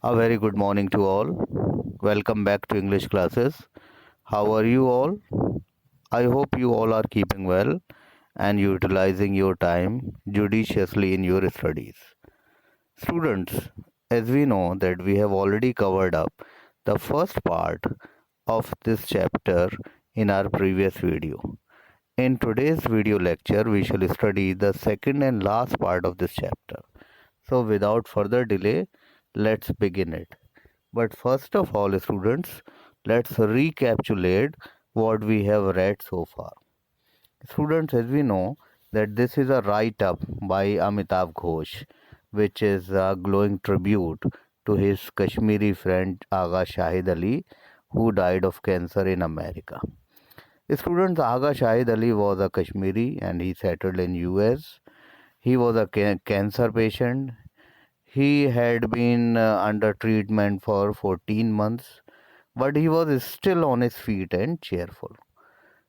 A very good morning to all. Welcome back to English classes. How are you all? I hope you all are keeping well and utilizing your time judiciously in your studies. Students, as we know that we have already covered up the first part of this chapter in our previous video. In today's video lecture, we shall study the second and last part of this chapter. So without further delay, let's begin it. But first of all, students, let's recapitulate what we have read so far. Students, as we know, that this is a write-up by Amitav Ghosh, which is a glowing tribute to his Kashmiri friend Agha Shahid Ali, who died of cancer in America. Students, Agha Shahid Ali was a Kashmiri and he settled in US. He was a cancer patient. He had been under treatment for 14 months, but he was still on his feet and cheerful.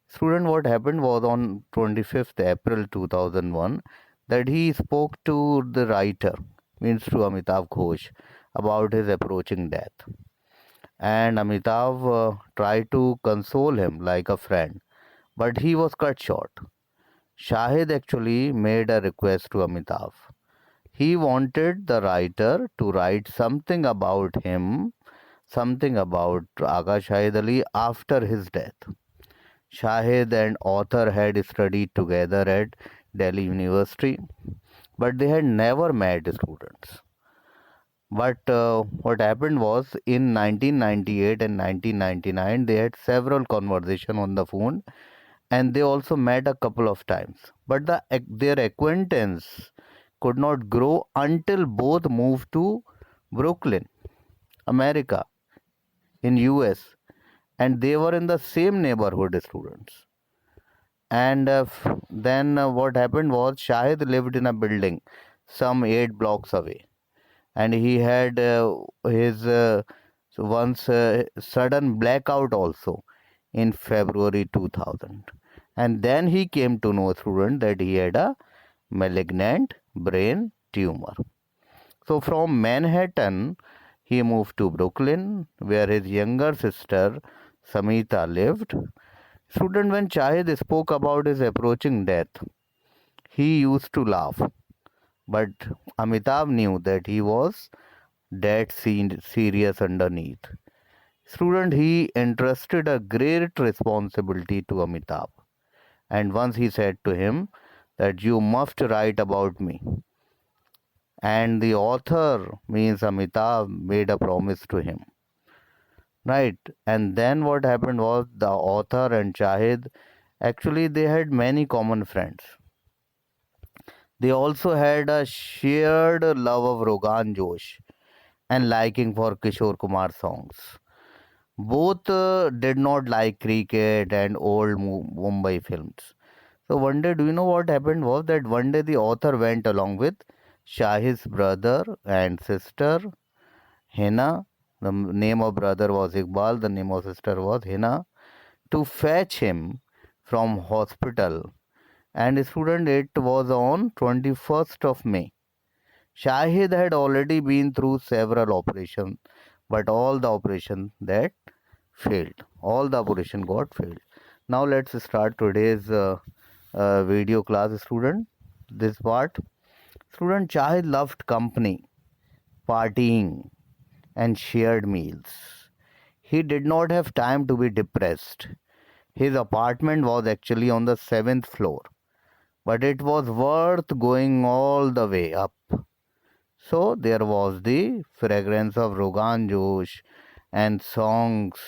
Student, what happened was on 25th April 2001 that he spoke to the writer, means to Amitav Ghosh, about his approaching death. And Amitav tried to console him like a friend, but he was cut short. Shahid actually made a request to Amitav. He wanted the writer to write something about him, something about Agha Shahid Ali after his death. Shahid and author had studied together at Delhi University, but they had never met students. But what happened was in 1998 and 1999, they had several conversations on the phone and they also met a couple of times. But their acquaintance could not grow until both moved to Brooklyn, America, in US, and they were in the same neighborhood students. And then what happened was Shahid lived in a building some 8 blocks away, and he had his once sudden blackout also in February 2000. And then he came to know student that he had a malignant brain tumor. So from Manhattan, he moved to Brooklyn, where his younger sister Samita lived. Student, when Shahid spoke about his approaching death, he used to laugh, but Amitav knew that he was dead serious underneath. Student, he entrusted a great responsibility to Amitav, and once he said to him that you must write about me. And the author, means Amitav, made a promise to him. Right. And then what happened was the author and Shahid, actually they had many common friends. They also had a shared love of Rogan Josh and liking for Kishore Kumar songs. Both did not like cricket and old Mumbai films. So one day, do you know what happened was that one day the author went along with Shahid's brother and sister Hina. The name of brother was Iqbal, the name of sister was Hina, to fetch him from hospital. And student, it was on 21st of May. Shahid had already been through several operations, but all the operations that failed. All the operation got failed. Now let's start today's video class, student. This part. Student, Shahid loved company, partying, and shared meals. He did not have time to be depressed. His apartment was actually on the seventh floor, but it was worth going all the way up. So there was the fragrance of Rogan Josh and songs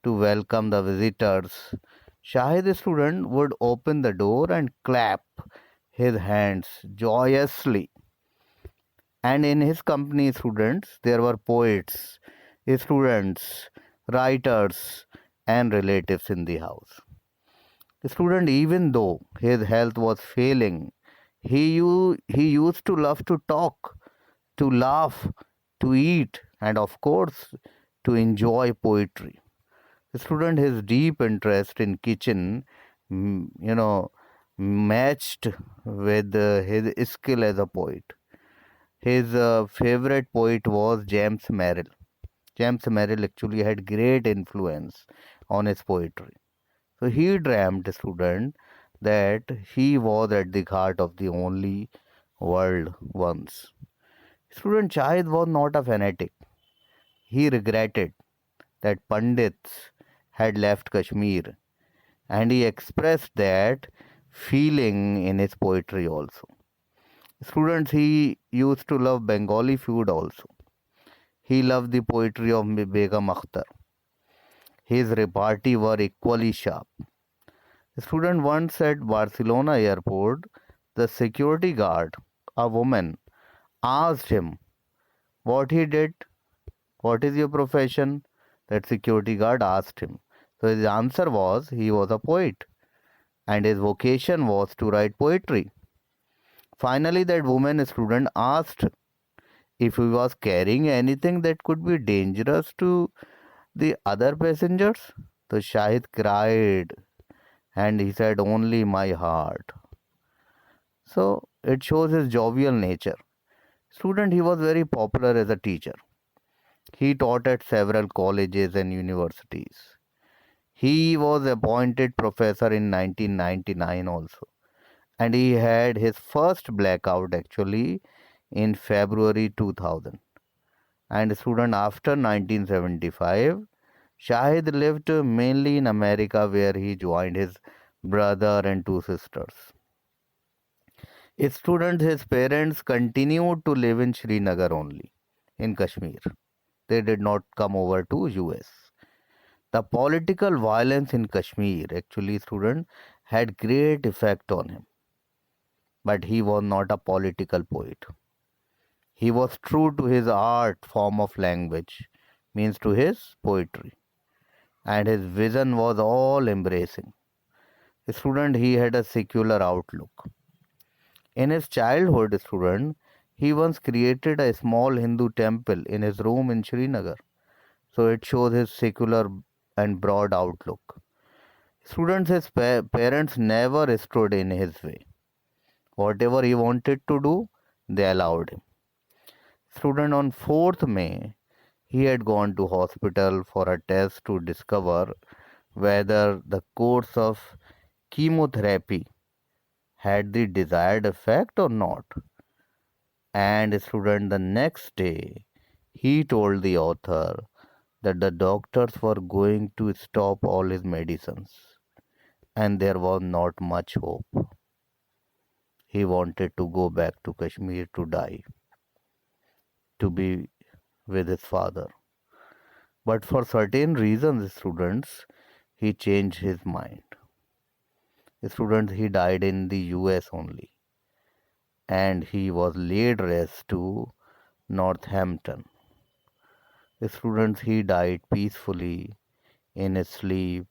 to welcome the visitors. Shahid student would open the door and clap his hands joyously. And in his company, students, there were poets, students, writers, and relatives in the house. The student, even though his health was failing, he used to love to talk, to laugh, to eat, and of course, to enjoy poetry. The student, his deep interest in kitchen, you know, matched with his skill as a poet. His favorite poet was James Merrill. James Merrill actually had great influence on his poetry. So he dreamt, student, that he was at the heart of the only world once. Student Shahid was not a fanatic. He regretted that Pandits had left Kashmir, and he expressed that feeling in his poetry also. Students, he used to love Bengali food also. He loved the poetry of Begum Akhtar. His repartee were equally sharp. A student once at Barcelona airport, the security guard, a woman, asked him what he did. What is your profession? That security guard asked him. So his answer was he was a poet and his vocation was to write poetry. Finally, that woman student asked if he was carrying anything that could be dangerous to the other passengers. So Shahid cried and he said, only my heart. So it shows his jovial nature. Student, he was very popular as a teacher. He taught at several colleges and universities. He was appointed professor in 1999 also. And he had his first blackout actually in February 2000. And student, after 1975, Shahid lived mainly in America where he joined his brother and two sisters. A student, his parents continued to live in Srinagar only, in Kashmir. They did not come over to US. The political violence in Kashmir, actually, student, had great effect on him. But he was not a political poet. He was true to his art form of language, means to his poetry. And his vision was all embracing. Student, he had a secular outlook. In his childhood, student, he once created a small Hindu temple in his room in Srinagar. So it shows his secular and broad outlook. Students, his parents never stood in his way. Whatever he wanted to do, they allowed him. Student, on 4th May, he had gone to hospital for a test to discover whether the course of chemotherapy had the desired effect or not. And student, the next day, he told the author that the doctors were going to stop all his medicines and there was not much hope. He wanted to go back to Kashmir to die, to be with his father. But for certain reasons, students, he changed his mind. Students, he died in the US only and he was laid rest to Northampton. Students, he died peacefully in his sleep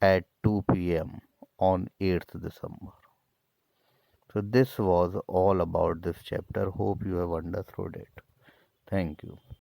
at 2 p.m. on 8th December. So this was all about this chapter. Hope you have understood it. Thank you.